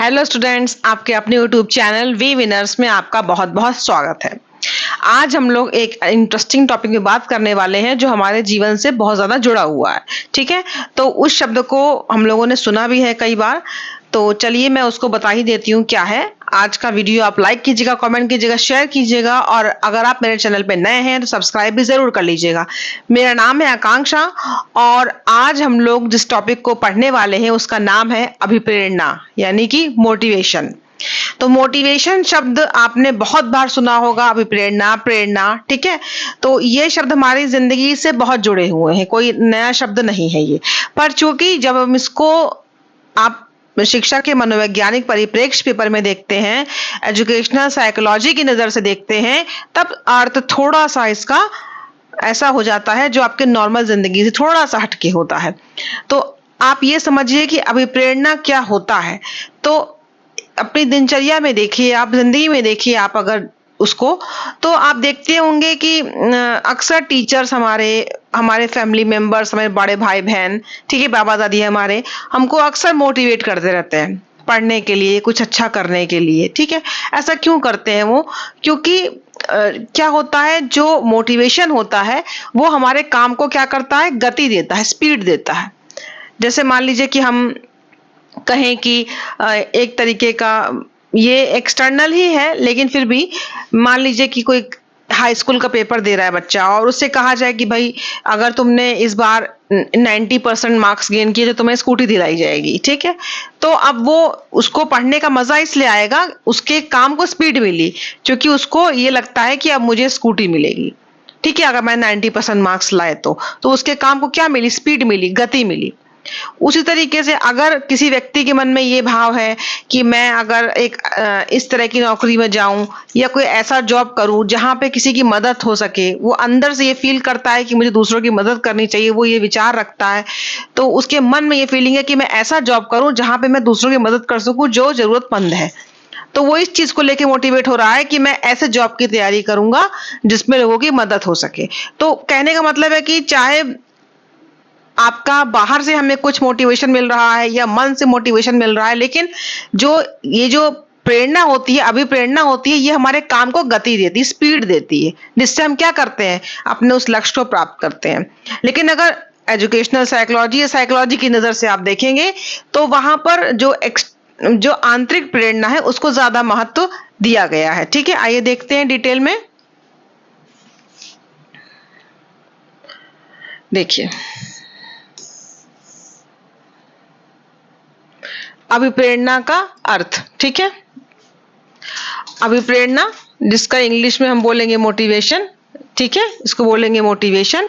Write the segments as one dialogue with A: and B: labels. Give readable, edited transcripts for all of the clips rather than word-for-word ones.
A: Hello students, आपके अपने YouTube channel we winners में आपका बहुत बहुत स्वागत है। आज हम लोग एक इंटरेस्टिंग टॉपिक में बात करने वाले हैं जो हमारे जीवन से बहुत ज्यादा जुड़ा हुआ है। ठीक है, तो उस शब्द को हम लोगों ने सुना भी है कई बार, तो चलिए मैं उसको बता ही देती हूँ क्या है। आज का वीडियो आप लाइक कीजिएगा, कमेंट कीजिएगा, शेयर कीजिएगा और अगर आप मेरे चैनल पे नए हैं तो सब्सक्राइब भी जरूर कर लीजिएगा। मेरा नाम है आकांक्षा और आज हम लोग जिस टॉपिक को पढ़ने वाले हैं उसका नाम है अभिप्रेरणा, यानी कि मोटिवेशन। तो मोटिवेशन शब्द आपने बहुत बार सुना होगा, अभिप्रेरणा, प्रेरणा। ठीक है, तो ये शब्द हमारी जिंदगी से बहुत जुड़े हुए हैं, कोई नया शब्द नहीं है ये। पर चूंकि जब हम इसको आप शिक्षा के मनोवैज्ञानिक परिप्रेक्ष्य पेपर में देखते हैं, एजुकेशनल साइकोलॉजी की नजर से देखते हैं, तब अर्थ थोड़ा सा इसका ऐसा हो जाता है जो आपके नॉर्मल जिंदगी से थोड़ा सा हटके होता है। तो आप ये समझिए कि अभिप्रेरणा क्या होता है। तो अपनी दिनचर्या में देखिए, आप जिंदगी में देखिए, आप अगर उसको, तो आप देखते होंगे कि अक्सर टीचर्स हमारे फैमिली मेंबर्स, हमारे बड़े भाई बहन, ठीक है, बाबा दादी हमारे, हमको अक्सर मोटिवेट करते रहते हैं पढ़ने के लिए, कुछ अच्छा करने के लिए। ठीक है, ऐसा क्यों करते हैं वो? क्योंकि क्या होता है, जो मोटिवेशन होता है वो हमारे काम को क्या करता है, गति देता है, स्पीड देता है। जैसे मान लीजिए कि हम कहें कि एक तरीके का ये एक्सटर्नल ही है, लेकिन फिर भी मान लीजिए कि कोई हाई स्कूल का पेपर दे रहा है बच्चा और उससे कहा जाए कि भाई अगर तुमने इस बार 90% मार्क्स गेन किए तो तुम्हें स्कूटी दिलाई जाएगी। ठीक है, तो अब वो उसको पढ़ने का मजा इसलिए आएगा, उसके काम को स्पीड मिली, क्योंकि उसको ये लगता है कि अब मुझे स्कूटी मिलेगी। ठीक है, अगर मैं 90% मार्क्स लाए तो उसके काम को क्या मिली, स्पीड मिली, गति मिली। उसी तरीके से अगर किसी व्यक्ति के मन में ये भाव है कि मैं अगर एक इस तरह की नौकरी में जाऊं या कोई ऐसा जॉब करूं जहां पे किसी की मदद हो सके, वो अंदर से ये फील करता है कि मुझे दूसरों की मदद करनी चाहिए, वो ये विचार रखता है, तो उसके मन में ये फीलिंग है कि मैं ऐसा जॉब करूं जहां पे मैं दूसरों की मदद कर सकूं जो जरूरतमंद है। तो वो इस चीज को लेके मोटिवेट हो रहा है कि मैं ऐसे जॉब की तैयारी करूंगा जिसमें लोगों की मदद हो सके। तो कहने का मतलब है कि चाहे आपका बाहर से हमें कुछ मोटिवेशन मिल रहा है या मन से मोटिवेशन मिल रहा है, लेकिन जो प्रेरणा होती है, अभिप्रेरणा होती है, ये हमारे काम को गति देती है, स्पीड देती है, जिससे हम क्या करते हैं, अपने उस लक्ष्य को प्राप्त करते हैं। लेकिन अगर एजुकेशनल साइकोलॉजी या साइकोलॉजी की नजर से आप देखेंगे तो वहां पर जो आंतरिक प्रेरणा है उसको ज्यादा महत्व दिया गया है। ठीक है, आइए देखते हैं डिटेल में। देखिए, अभिप्रेरणा का अर्थ। ठीक है, अभिप्रेरणा, जिसका इंग्लिश में हम बोलेंगे मोटिवेशन। ठीक है, इसको बोलेंगे मोटिवेशन।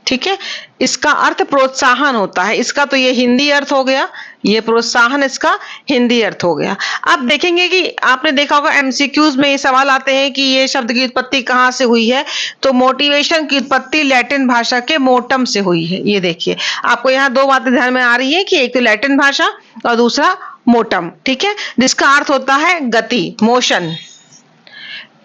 A: ठीक है, इसका अर्थ प्रोत्साहन होता है। इसका तो ये हिंदी अर्थ हो गया, ये प्रोत्साहन इसका हिंदी अर्थ हो गया। आप देखेंगे कि आपने देखा होगा एमसीक्यूज में ये सवाल आते हैं कि ये शब्द की उत्पत्ति कहाँ से हुई है, तो मोटिवेशन की उत्पत्ति लैटिन भाषा के मोटम से हुई है। ये देखिए, आपको यहाँ दो बातें ध्यान में आ रही है कि एक तो लैटिन भाषा और दूसरा मोटम। ठीक है, जिसका अर्थ होता है गति, मोशन।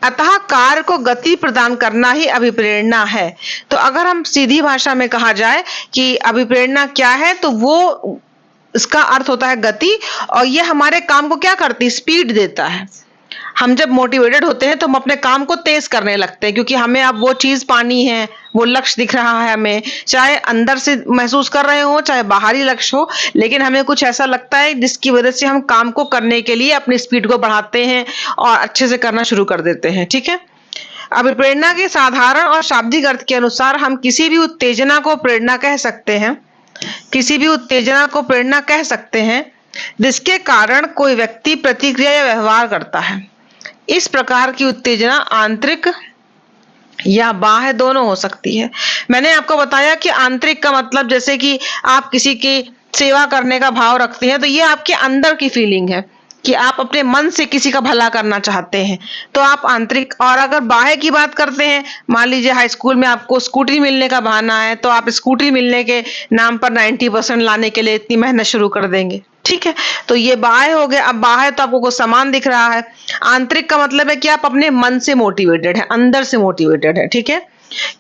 A: अतः कार्य को गति प्रदान करना ही अभिप्रेरणा है। तो अगर हम सीधी भाषा में कहा जाए कि अभिप्रेरणा क्या है, तो वो इसका अर्थ होता है गति, और ये हमारे काम को क्या करती है, स्पीड देता है। हम जब मोटिवेटेड होते हैं तो हम अपने काम को तेज करने लगते हैं, क्योंकि हमें अब वो चीज पानी है, वो लक्ष्य दिख रहा है हमें, चाहे अंदर से महसूस कर रहे हो चाहे बाहरी लक्ष्य हो, लेकिन हमें कुछ ऐसा लगता है जिसकी वजह से हम काम को करने के लिए अपनी स्पीड को बढ़ाते हैं और अच्छे से करना शुरू कर देते हैं। ठीक है, अभिप्रेरणा के साधारण और शाब्दिक अर्थ के अनुसार हम किसी भी उत्तेजना को प्रेरणा कह सकते हैं, किसी भी उत्तेजना को प्रेरणा कह सकते हैं जिसके कारण कोई व्यक्ति प्रतिक्रिया या व्यवहार करता है। इस प्रकार की उत्तेजना आंतरिक या बाह्य दोनों हो सकती है। मैंने आपको बताया कि आंतरिक का मतलब जैसे कि आप किसी की सेवा करने का भाव रखते हैं, तो ये आपके अंदर की फीलिंग है कि आप अपने मन से किसी का भला करना चाहते हैं, तो आप आंतरिक। और अगर बाह्य की बात करते हैं, मान लीजिए हाई स्कूल में आपको स्कूटी मिलने का बहाना है, तो आप स्कूटी मिलने के नाम पर 90% लाने के लिए इतनी मेहनत शुरू कर देंगे। ठीक है, तो ये बाह्य हो गया। अब बाह्य तो आपको सामान दिख रहा है, आंतरिक का मतलब है कि आप अपने मन से मोटिवेटेड है, अंदर से मोटिवेटेड है। ठीक है,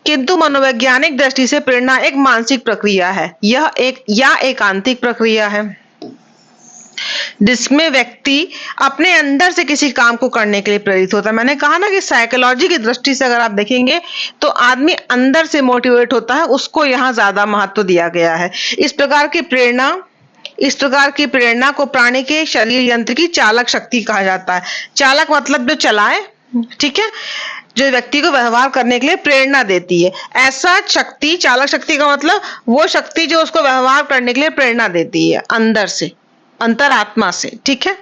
A: किंतु मनोवैज्ञानिक दृष्टि से प्रेरणा एक मानसिक प्रक्रिया है, यह एक आंतरिक प्रक्रिया है जिसमें व्यक्ति अपने अंदर से किसी काम को करने के लिए प्रेरित होता है। मैंने कहा ना कि साइकोलॉजी की दृष्टि से अगर आप देखेंगे तो आदमी अंदर से मोटिवेट होता है, उसको यहाँ ज्यादा महत्व दिया गया है। इस प्रकार की प्रेरणा को प्राणी के शरीर यंत्र की चालक शक्ति कहा जाता है। चालक मतलब जो चलाए, ठीक है, जो व्यक्ति को व्यवहार करने के लिए प्रेरणा देती है। ऐसा शक्ति, चालक शक्ति का मतलब वो शक्ति जो उसको व्यवहार करने के लिए प्रेरणा देती है अंदर से, अंतरात्मा से। ठीक है,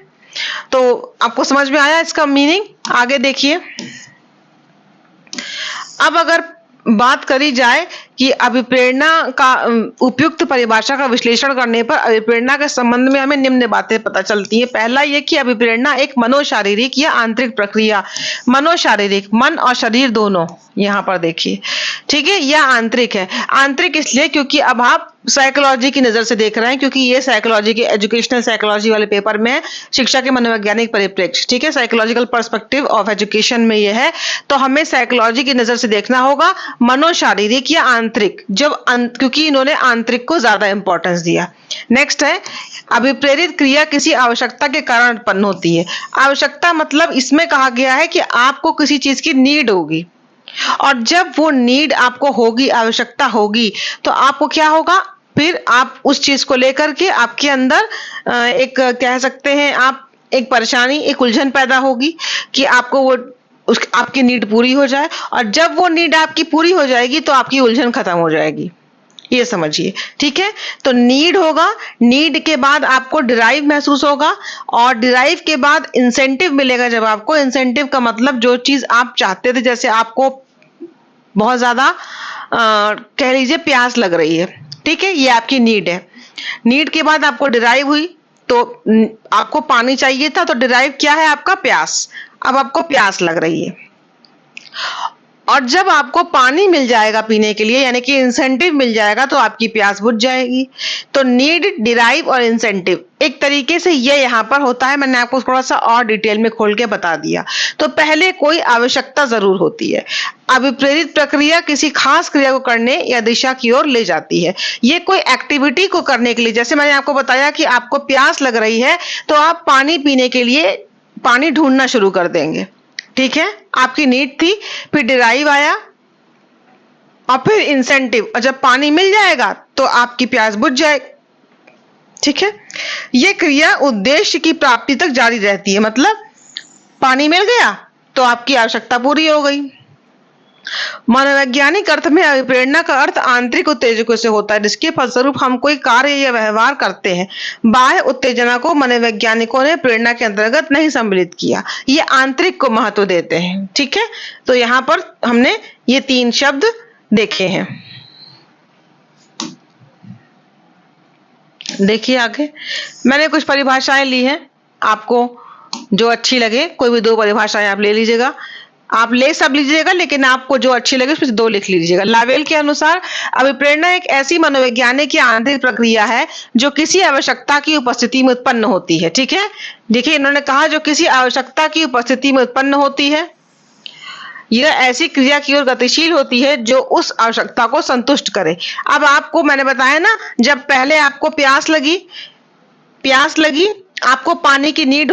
A: तो आपको समझ में आया इसका मीनिंग? आगे देखिए। अब अगर बात करी जाए कि अभिप्रेरणा का उपयुक्त परिभाषा का विश्लेषण करने पर अभिप्रेरणा के संबंध में हमें निम्न बातें पता चलती हैं। पहला ये कि अभिप्रेरणा एक मनोशारीरिक या आंतरिक प्रक्रिया, मनोशारीरिक, मन और शरीर दोनों, यहाँ पर देखिए, ठीक है, यह आंतरिक है। आंतरिक इसलिए क्योंकि अब आप साइकोलॉजी की नजर से देख रहे हैं, क्योंकि ये साइकोलॉजी के एजुकेशनल साइकोलॉजी वाले पेपर में शिक्षा के मनोवैज्ञानिक परिप्रेक्ष्य, ठीक है, साइकोलॉजिकल पर्सपेक्टिव ऑफ एजुकेशन में ये है, तो हमें साइकोलॉजी की नजर से देखना होगा मनोशारीरिक या आंतरिक, क्योंकि इन्होंने आंतरिक को ज्यादा इंपॉर्टेंस दिया। नेक्स्ट है अभिप्रेरित क्रिया किसी आवश्यकता के कारण उत्पन्न होती है। आवश्यकता मतलब इसमें कहा गया है कि आपको किसी चीज की नीड होगी, और जब वो नीड आपको होगी, आवश्यकता होगी, तो आपको क्या होगा, फिर आप उस चीज को लेकर के आपके अंदर एक कह सकते हैं आप एक परेशानी, एक उलझन पैदा होगी कि आपको वो आपकी नीड पूरी हो जाए, और जब वो नीड आपकी पूरी हो जाएगी तो आपकी उलझन खत्म हो जाएगी, ये समझिए। ठीक है, तो नीड होगा, नीड के बाद आपको डिराइव महसूस होगा, और डिराइव के बाद इंसेंटिव मिलेगा। जब आपको इंसेंटिव का मतलब जो चीज आप चाहते थे, जैसे आपको बहुत ज्यादा कह लीजिए प्यास लग रही है, ठीक है, ये आपकी नीड है। नीड के बाद आपको डिराइव हुई, तो आपको पानी चाहिए था, तो डिराइव क्या है आपका? प्यास। अब आपको प्यास लग रही है, और जब आपको पानी मिल जाएगा पीने के लिए, यानी कि इंसेंटिव मिल जाएगा, तो आपकी प्यास बुझ जाएगी। तो नीड, डिराइव और इंसेंटिव एक तरीके से ये यहाँ पर होता है। मैंने आपको थोड़ा सा और डिटेल में खोल के बता दिया। तो पहले कोई आवश्यकता जरूर होती है। अभिप्रेरित प्रक्रिया किसी खास क्रिया को करने या दिशा की ओर ले जाती है। ये कोई एक्टिविटी को करने के लिए, जैसे मैंने आपको बताया कि आपको प्यास लग रही है, तो आप पानी पीने के लिए पानी ढूंढना शुरू कर देंगे। ठीक है, आपकी नीड थी, फिर डिराइव आया, और फिर इंसेंटिव, और जब पानी मिल जाएगा तो आपकी प्यास बुझ जाएगी। ठीक है, यह क्रिया उद्देश्य की प्राप्ति तक जारी रहती है। मतलब पानी मिल गया तो आपकी आवश्यकता पूरी हो गई। मनोवैज्ञानिक अर्थ में अभिप्रेरणा का अर्थ आंतरिक उत्तेजकों से होता है, जिसके फलस्वरूप हम कोई कार्य या व्यवहार करते हैं। बाह्य उत्तेजना को मनोवैज्ञानिकों ने प्रेरणा के अंतर्गत नहीं सम्मिलित किया, ये आंतरिक को महत्व देते हैं। ठीक है, तो यहाँ पर हमने ये 3 शब्द देखे हैं। देखिए आगे मैंने कुछ परिभाषाएं ली हैं, आपको जो अच्छी लगे, कोई भी 2 परिभाषाएं आप ले लीजिएगा। आप ले सब लीजिएगा, लेकिन आपको जो अच्छी लगे उसमें से 2 लिख लीजिएगा। लावेल के अनुसार अभिप्रेरणा एक ऐसी मनोवैज्ञानिक या आंतरिक प्रक्रिया है जो किसी आवश्यकता की उपस्थिति में उत्पन्न होती है। ठीक है, देखिए इन्होंने कहा जो किसी आवश्यकता की उपस्थिति में उत्पन्न होती है, यह ऐसी क्रिया की ओर गतिशील होती है जो उस आवश्यकता को संतुष्ट करे। अब आपको मैंने बताया ना, जब पहले आपको प्यास लगी, आपको पानी की नीड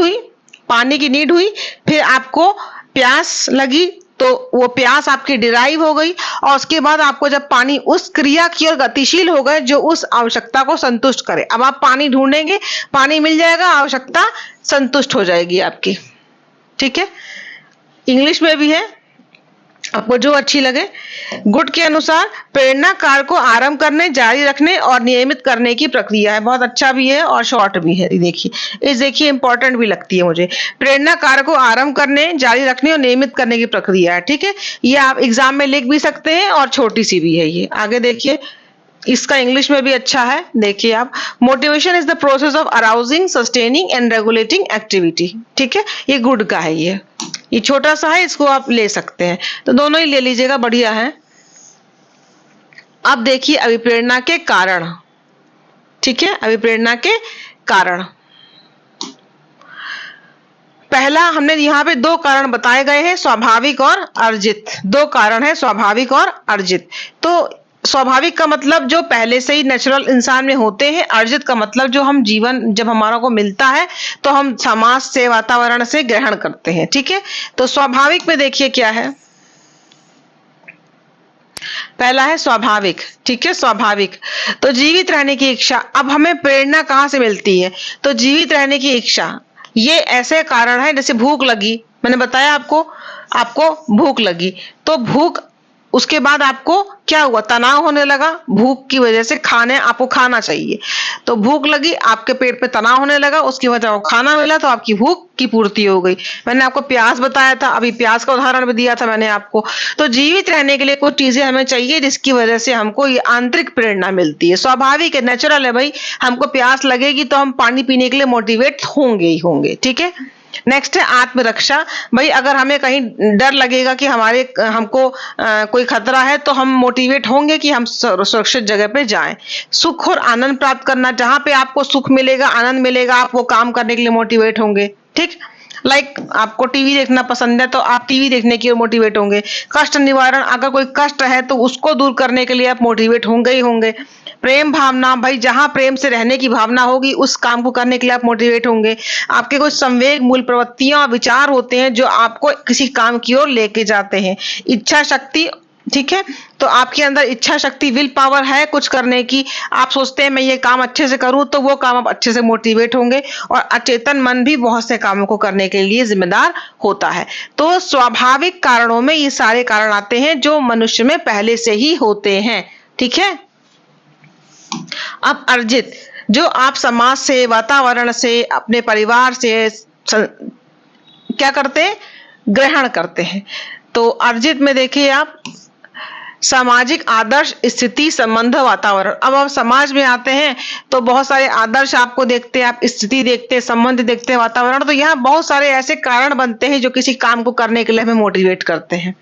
A: हुई, फिर आपको प्यास लगी, तो वो प्यास आपकी डिराइव हो गई, और उसके बाद आपको जब पानी, उस क्रिया की ओर गतिशील हो गए जो उस आवश्यकता को संतुष्ट करे। अब आप पानी ढूंढेंगे, पानी मिल जाएगा, आवश्यकता संतुष्ट हो जाएगी आपकी। ठीक है, इंग्लिश में भी है, आपको जो अच्छी लगे। गुड के अनुसार प्रेरणा कार्य को आरंभ करने, जारी रखने और नियमित करने की प्रक्रिया है। बहुत अच्छा भी है और शॉर्ट भी है। देखिए इंपॉर्टेंट भी लगती है मुझे। प्रेरणा कार्य को आरंभ करने, जारी रखने और नियमित करने की प्रक्रिया है। ठीक है, ये आप एग्जाम में लिख भी सकते हैं, और छोटी सी भी है ये। आगे देखिए, इसका इंग्लिश में भी अच्छा है। देखिए आप, motivation is the process of arousing, sustaining and regulating activity. ठीक है, ये गुड का है, ये छोटा सा है, इसको आप ले सकते हैं, तो दोनों ही ले लीजिएगा, बढ़िया है। अब देखिए अभिप्रेरणा के कारण। ठीक है, अभिप्रेरणा के कारण, पहला हमने यहाँ पे 2 कारण बताए गए हैं, स्वाभाविक और अर्जित। 2 कारण है, स्वाभाविक और अर्जित। तो स्वाभाविक का मतलब जो पहले से ही नेचुरल इंसान में होते हैं। अर्जित का मतलब जो हम जीवन जब हमारा को मिलता है तो हम समाज से, वातावरण से ग्रहण करते हैं। ठीक है, तो स्वाभाविक में देखिए क्या है, पहला है स्वाभाविक। ठीक है, स्वाभाविक तो जीवित रहने की इच्छा। अब हमें प्रेरणा कहाँ से मिलती है? तो जीवित रहने की इच्छा ये ऐसे कारण है, जैसे भूख लगी, मैंने बताया आपको, आपको भूख लगी तो भूख, उसके बाद आपको क्या हुआ, तनाव होने लगा भूख की वजह से, खाने आपको खाना चाहिए तो भूख लगी, आपके पेट पे तनाव होने लगा, उसकी वजह से खाना मिला तो आपकी भूख की पूर्ति हो गई। मैंने आपको प्यास बताया था, अभी प्यास का उदाहरण भी दिया था मैंने आपको। तो जीवित रहने के लिए कुछ चीजें हमें चाहिए जिसकी वजह से हमको ये आंतरिक प्रेरणा मिलती है। स्वाभाविक है, नेचुरल है भाई, हमको प्यास लगेगी तो हम पानी पीने के लिए मोटिवेट होंगे ही होंगे। ठीक है, नेक्स्ट है आत्मरक्षा। भाई अगर हमें कहीं डर लगेगा कि हमको कोई खतरा है तो हम मोटिवेट होंगे कि हम सुरक्षित जगह पे जाएं। सुख और आनंद प्राप्त करना, जहां पे आपको सुख मिलेगा, आनंद मिलेगा, आप वो काम करने के लिए मोटिवेट होंगे। ठीक, आपको टीवी देखना पसंद है तो आप टीवी देखने की ओर मोटिवेट होंगे। कष्ट निवारण, अगर कोई कष्ट है तो उसको दूर करने के लिए आप मोटिवेट होंगे ही होंगे। प्रेम भावना, भाई जहां प्रेम से रहने की भावना होगी उस काम को करने के लिए आप मोटिवेट होंगे। आपके कुछ संवेग, मूल प्रवृत्तियां और विचार होते हैं जो आपको किसी काम की ओर लेके जाते हैं। इच्छा शक्ति, ठीक है, तो आपके अंदर इच्छा शक्ति, विल पावर है कुछ करने की। आप सोचते हैं मैं ये काम अच्छे से करूं तो वो काम आप अच्छे से मोटिवेट होंगे। और अचेतन मन भी बहुत से कामों को करने के लिए जिम्मेदार होता है। तो स्वाभाविक कारणों में ये सारे कारण आते हैं जो मनुष्य में पहले से ही होते हैं। ठीक है, अब अर्जित, जो आप समाज से, वातावरण से, अपने परिवार से क्या करते हैं, ग्रहण करते हैं। तो अर्जित में देखिए आप, सामाजिक आदर्श, स्थिति, संबंध, वातावरण। अब आप समाज में आते हैं तो बहुत सारे आदर्श आपको देखते हैं, आप स्थिति देखते हैं, संबंध देखते हैं, वातावरण। तो यहाँ बहुत सारे ऐसे कारण बनते हैं जो किसी काम को करने के लिए हमें मोटिवेट करते हैं।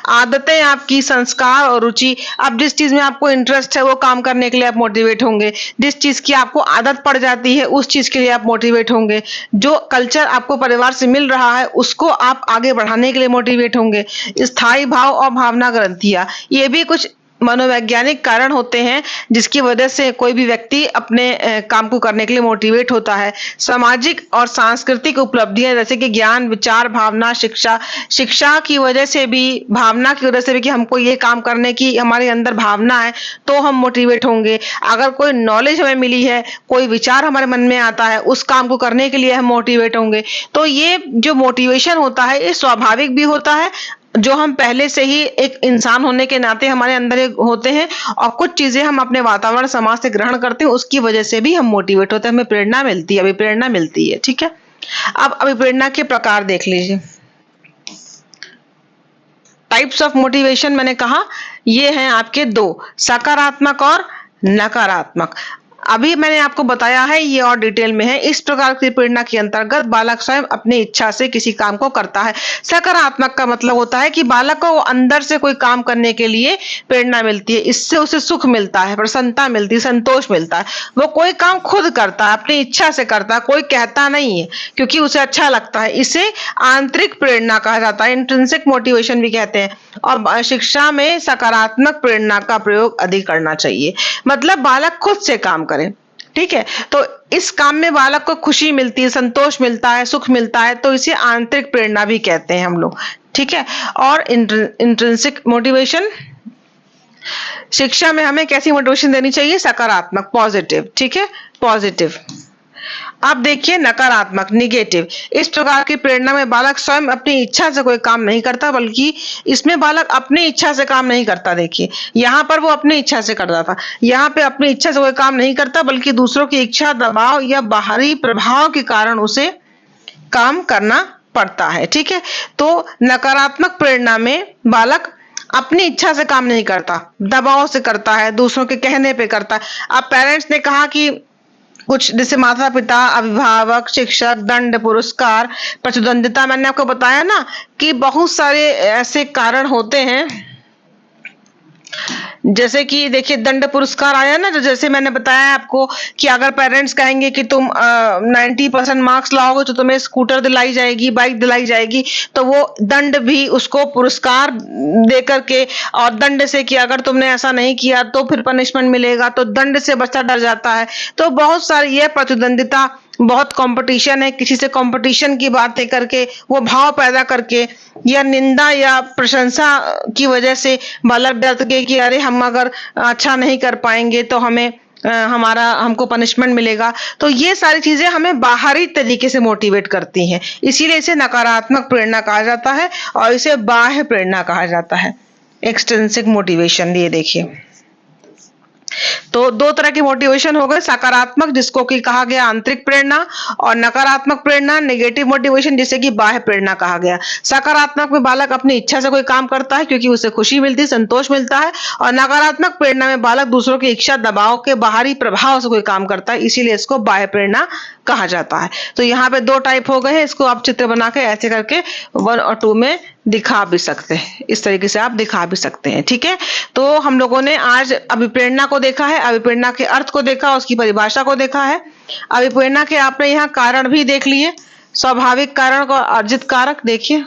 A: आदतें, आपकी संस्कार और रुचि, अब जिस चीज में आपको इंटरेस्ट है वो काम करने के लिए आप मोटिवेट होंगे। जिस चीज की आपको आदत पड़ जाती है उस चीज के लिए आप मोटिवेट होंगे। जो कल्चर आपको परिवार से मिल रहा है उसको आप आगे बढ़ाने के लिए मोटिवेट होंगे। स्थायी भाव और भावना ग्रंथियां, ये भी कुछ मनोवैज्ञानिक कारण होते हैं जिसकी वजह से कोई भी व्यक्ति अपने काम को करने के लिए मोटिवेट होता है। सामाजिक और सांस्कृतिक उपलब्धियां, जैसे कि ज्ञान, विचार, भावना, शिक्षा। शिक्षा की वजह से भी, भावना की वजह से भी कि हमको ये काम करने की हमारे अंदर भावना है तो हम मोटिवेट होंगे। अगर कोई नॉलेज हमें मिली है, कोई विचार हमारे मन में आता है, उस काम को करने के लिए हम मोटिवेट होंगे। तो ये जो मोटिवेशन होता है ये स्वाभाविक भी होता है, जो हम पहले से ही एक इंसान होने के नाते हमारे अंदर होते हैं, और कुछ चीजें हम अपने वातावरण, समाज से ग्रहण करते हैं, उसकी वजह से भी हम मोटिवेट होते हैं, हमें प्रेरणा मिलती है, अभिप्रेरणा मिलती है। ठीक है, अब अभिप्रेरणा के प्रकार देख लीजिए। टाइप्स ऑफ मोटिवेशन मैंने कहा ये हैं आपके दो, सकारात्मक और नकारात्मक। अभी मैंने आपको बताया है, ये और डिटेल में है। इस प्रकार की प्रेरणा के अंतर्गत बालक स्वयं अपनी इच्छा से किसी काम को करता है। सकारात्मक का मतलब होता है कि बालक को अंदर से कोई काम करने के लिए प्रेरणा मिलती है, इससे उसे सुख मिलता है, प्रसन्नता मिलती है, संतोष मिलता है। वो कोई काम खुद करता है, अपनी इच्छा से करता है, कोई कहता नहीं है, क्योंकि उसे अच्छा लगता है। इसे आंतरिक प्रेरणा कहा जाता है, इंट्रिंसिक मोटिवेशन भी कहते हैं। और शिक्षा में सकारात्मक प्रेरणा का प्रयोग अधिक करना चाहिए, मतलब बालक खुद से काम करे। ठीक है, तो इस काम में बालक को खुशी मिलती है, संतोष मिलता है, सुख मिलता है, तो इसे आंतरिक प्रेरणा भी कहते हैं हम लोग। ठीक है, और इंट्रिंसिक मोटिवेशन, शिक्षा में हमें कैसी मोटिवेशन देनी चाहिए, सकारात्मक, पॉजिटिव। ठीक है, पॉजिटिव। अब देखिए नकारात्मक, निगेटिव। इस प्रकार की प्रेरणा में बालक स्वयं अपनी इच्छा से कोई काम नहीं करता, बल्कि इसमें बालक अपनी इच्छा से काम नहीं करता। देखिए यहाँ पर वो अपनी इच्छा से करता था, यहाँ पे अपनी इच्छा से कोई काम नहीं करता, बल्कि दूसरों की इच्छा, दबाव या बाहरी प्रभाव के कारण उसे काम करना पड़ता है। ठीक है, तो नकारात्मक प्रेरणा में बालक अपनी इच्छा से काम नहीं करता, दबाव से करता है, दूसरों के कहने पे करता है। अब पेरेंट्स ने कहा कि कुछ, जैसे माता पिता, अभिभावक, शिक्षक, दंड, पुरस्कार, प्रतिद्वंदिता, मैंने आपको बताया ना कि बहुत सारे ऐसे कारण होते हैं जैसे कि देखिए दंड पुरस्कार आया ना, तो जैसे मैंने बताया आपको कि अगर पेरेंट्स कहेंगे कि तुम 90% मार्क्स लाओगे तो तुम्हें स्कूटर दिलाई जाएगी, बाइक दिलाई जाएगी, तो वो दंड भी उसको पुरस्कार दे करके, और दंड से कि अगर तुमने ऐसा नहीं किया तो फिर पनिशमेंट मिलेगा, तो दंड से बच्चा डर जाता है। तो बहुत सारी ये प्रतिद्वंदिता, बहुत कंपटीशन है, किसी से कंपटीशन की बातें करके, वो भाव पैदा करके, या निंदा या प्रशंसा की वजह से बालक डर के कि अरे हम अगर अच्छा नहीं कर पाएंगे तो हमें हमको पनिशमेंट मिलेगा। तो ये सारी चीजें हमें बाहरी तरीके से मोटिवेट करती हैं, इसीलिए इसे नकारात्मक प्रेरणा कहा जाता है और इसे बाह्य प्रेरणा कहा जाता है, एक्सट्रिंसिक मोटिवेशन। ये देखिए, तो दो तरह की मोटिवेशन हो गए, सकारात्मक जिसको कि कहा गया आंतरिक प्रेरणा, और नकारात्मक प्रेरणा नेगेटिव मोटिवेशन जिसे कि बाह्य प्रेरणा कहा गया। सकारात्मक में बालक अपनी इच्छा से कोई काम करता है क्योंकि उसे खुशी मिलती है, संतोष मिलता है, और नकारात्मक प्रेरणा में बालक दूसरों की इच्छा, दबाव के बाहरी प्रभाव से कोई काम करता है, इसीलिए इसको बाह्य प्रेरणा कहा जाता है। तो यहाँ पे दो टाइप हो गए हैं, इसको आप चित्र बना के ऐसे करके 1 और 2 में दिखा भी सकते हैं, इस तरीके से आप दिखा भी सकते हैं। ठीक है, तो हम लोगों ने आज अभिप्रेरणा को देखा है, अभिप्रेरणा के अर्थ को देखा, उसकी परिभाषा को देखा है। अभिप्रेरणा के आपने यहाँ कारण भी देख लिए, स्वाभाविक कारण और अर्जित कारक। देखिए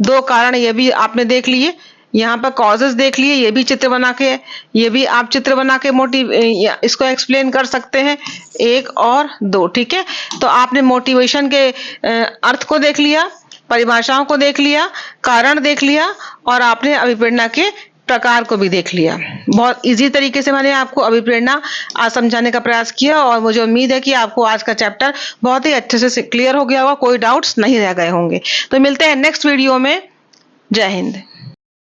A: 2 कारण ये भी आपने देख लिए, यहाँ पर कॉजेस देख लिए, ये भी चित्र बना के, ये भी आप चित्र बना के इसको एक्सप्लेन कर सकते हैं, 1 और 2। ठीक है, तो आपने मोटिवेशन के अर्थ को देख लिया, परिभाषाओं को देख लिया, कारण देख लिया, और आपने अभिप्रेरणा के प्रकार को भी देख लिया। बहुत इजी तरीके से मैंने आपको अभिप्रेरणा आज समझाने का प्रयास किया, और मुझे उम्मीद है कि आपको आज का चैप्टर बहुत ही अच्छे से क्लियर हो गया होगा, कोई डाउट्स नहीं रह गए होंगे। तो मिलते हैं नेक्स्ट वीडियो में। जय हिंद।